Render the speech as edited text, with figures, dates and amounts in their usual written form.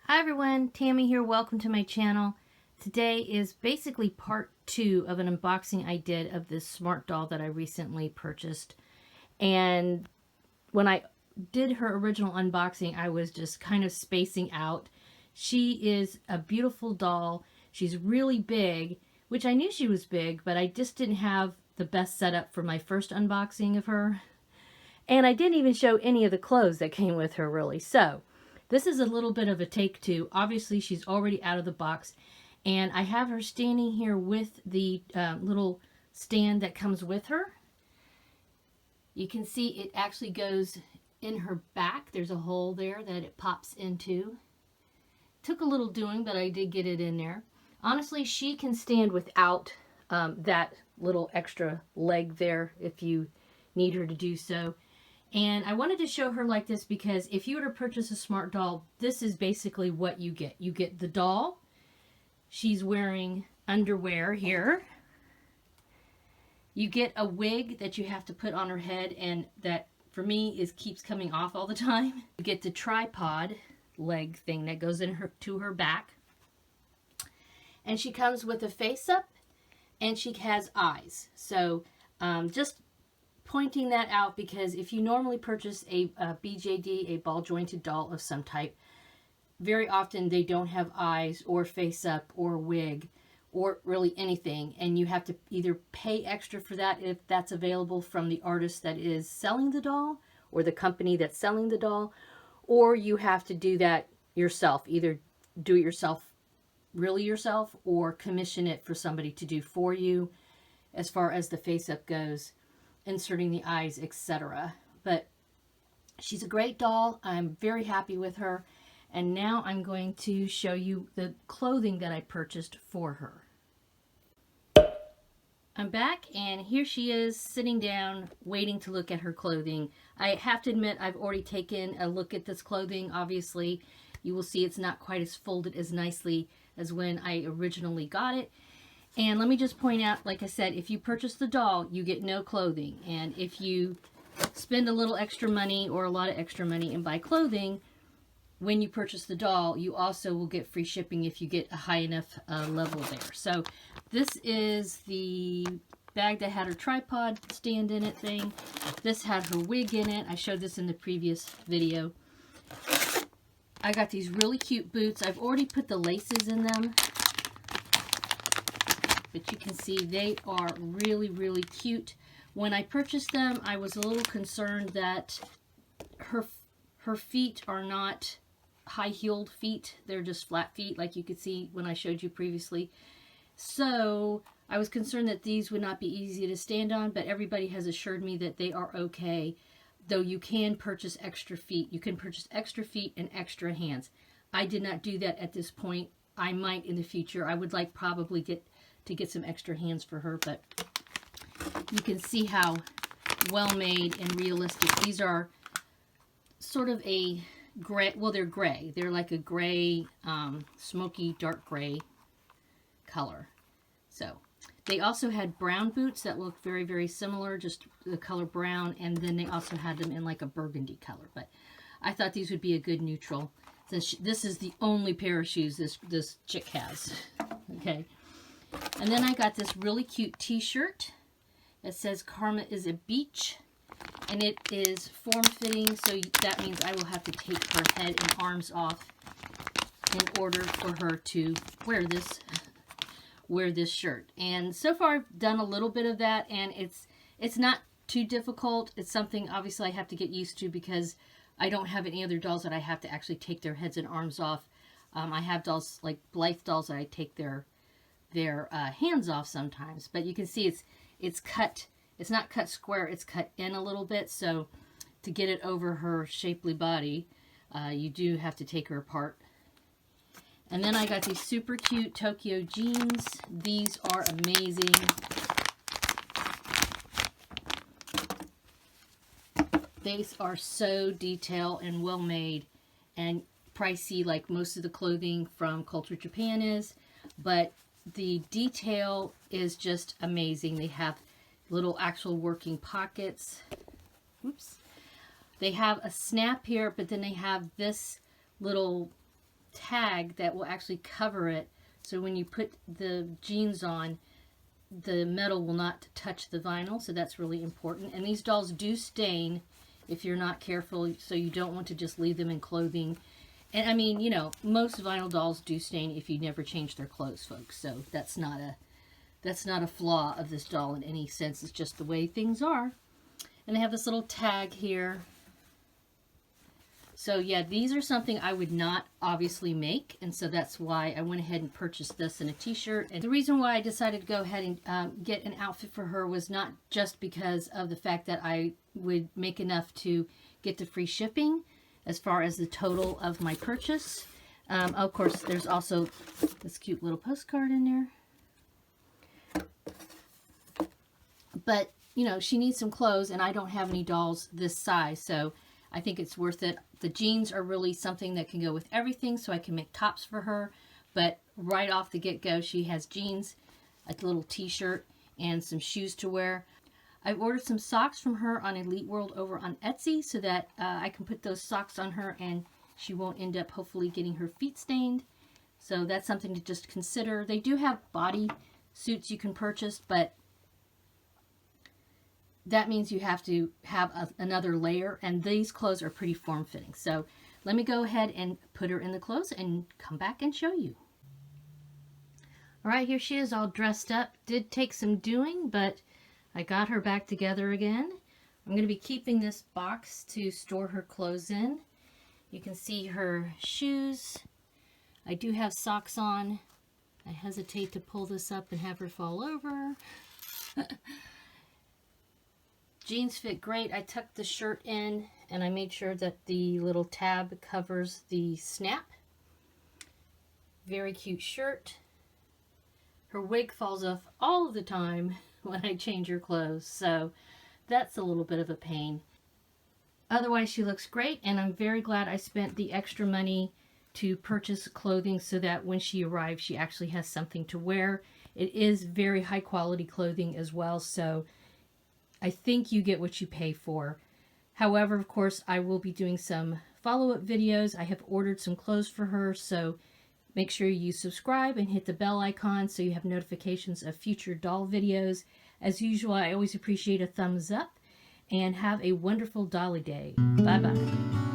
Hi everyone, Tammy here. Welcome to my channel. Today is basically part 2 of an unboxing I did of this smart doll that I recently purchased. And when I did her original unboxing, I was just kind of spacing out. She is a beautiful doll. She's really big, which I knew she was big, but I just didn't have the best setup for my first unboxing of her. And I didn't even show any of the clothes that came with her, really. So this is a little bit of a take two. Obviously, she's already out of the box. And I have her standing here with the little stand that comes with her. You can see it actually goes in her back. There's a hole there that it pops into. Took a little doing, but I did get it in there. Honestly, she can stand without that little extra leg there if you need her to do so. And I wanted to show her like this because if you were to purchase a smart doll, this is basically what you get. You get the doll. She's wearing underwear here. You get a wig that you have to put on her head, and that for me keeps coming off all the time. You get the tripod leg thing that goes in to her back. And she comes with a face up, and she has eyes. So just pointing that out, because if you normally purchase a BJD, a ball jointed doll of some type, very often they don't have eyes or face up or wig or really anything, and you have to either pay extra for that if that's available from the artist that is selling the doll or the company that's selling the doll, or you have to do that yourself, either do it yourself, really yourself, or commission it for somebody to do for you as far as the face up goes, inserting the eyes, etc. But she's a great doll. I'm very happy with her. And now I'm going to show you the clothing that I purchased for her. I'm back, and here she is sitting down waiting to look at her clothing. I have to admit, I've already taken a look at this clothing. Obviously, you will see it's not quite as folded as nicely as when I originally got it. And let me just point out, like I said, if you purchase the doll, you get no clothing. And if you spend a little extra money or a lot of extra money and buy clothing, when you purchase the doll, you also will get free shipping if you get a high enough level there. So this is the bag that had her tripod stand in it thing. This had her wig in it. I showed this in the previous video. I got these really cute boots. I've already put the laces in them, but you can see they are really, really cute. When I purchased them, I was a little concerned that her feet are not high-heeled feet. They're just flat feet, like you could see when I showed you previously. So I was concerned that these would not be easy to stand on, but everybody has assured me that they are okay, though you can purchase extra feet. You can purchase extra feet and extra hands. I did not do that at this point. I might in the future. I would like probably to get some extra hands for her, but you can see how well made and realistic. These are sort of a gray, well, they're gray. They're like a gray, smoky, dark gray color. So they also had brown boots that look very, very similar, just the color brown, and then they also had them in like a burgundy color. But I thought these would be a good neutral, since this is the only pair of shoes this chick has. Okay. And then I got this really cute t-shirt. It says Karma is a beach, and it is form-fitting, so that means I will have to take her head and arms off in order for her to wear this shirt. And so far I've done a little bit of that, and it's not too difficult. It's something obviously I have to get used to because I don't have any other dolls that I have to actually take their heads and arms off. I have dolls like Blythe dolls that I take their hands off sometimes, but you can see it's cut. It's not cut square, it's cut in a little bit, so to get it over her shapely body, you do have to take her apart. And then I got these super cute Tokyo jeans. These are amazing. These are so detailed and well made and pricey like most of the clothing from Culture Japan is, but the detail is just amazing. They have little actual working pockets. Oops. They have a snap here, but then they have this little tag that will actually cover it, so when you put the jeans on, the metal will not touch the vinyl, so that's really important. And these dolls do stain if you're not careful, so you don't want to just leave them in clothing. And I mean, you know, most vinyl dolls do stain if you never change their clothes, folks, so that's not a flaw of this doll in any sense. It's just the way things are. And they have this little tag here. So yeah, these are something I would not obviously make, and so that's why I went ahead and purchased this in a t-shirt. And the reason why I decided to go ahead and get an outfit for her was not just because of the fact that I would make enough to get the free shipping as far as the total of my purchase. Of course, there's also this cute little postcard in there. But, you know, she needs some clothes, and I don't have any dolls this size, so I think it's worth it. The jeans are really something that can go with everything, so I can make tops for her. But right off the get-go, she has jeans, a little t-shirt, and some shoes to wear. I've ordered some socks from her on Elite World over on Etsy so that I can put those socks on her and she won't end up hopefully getting her feet stained. So that's something to just consider. They do have body suits you can purchase, but that means you have to have another layer, and these clothes are pretty form-fitting. So let me go ahead and put her in the clothes and come back and show you. All right, here she is all dressed up. Did take some doing, but I got her back together again. I'm going to be keeping this box to store her clothes in. You can see her shoes. I do have socks on. I hesitate to pull this up and have her fall over. Jeans fit great. I tucked the shirt in and I made sure that the little tab covers the snap. Very cute shirt. Her wig falls off all of the time when I change her clothes, so that's a little bit of a pain. Otherwise, she looks great, and I'm very glad I spent the extra money to purchase clothing so that when she arrives, she actually has something to wear. It is very high quality clothing as well, so I think you get what you pay for. However, of course, I will be doing some follow-up videos. I have ordered some clothes for her, so make sure you subscribe and hit the bell icon so you have notifications of future doll videos. As usual, I always appreciate a thumbs up, and have a wonderful dolly day. Bye-bye.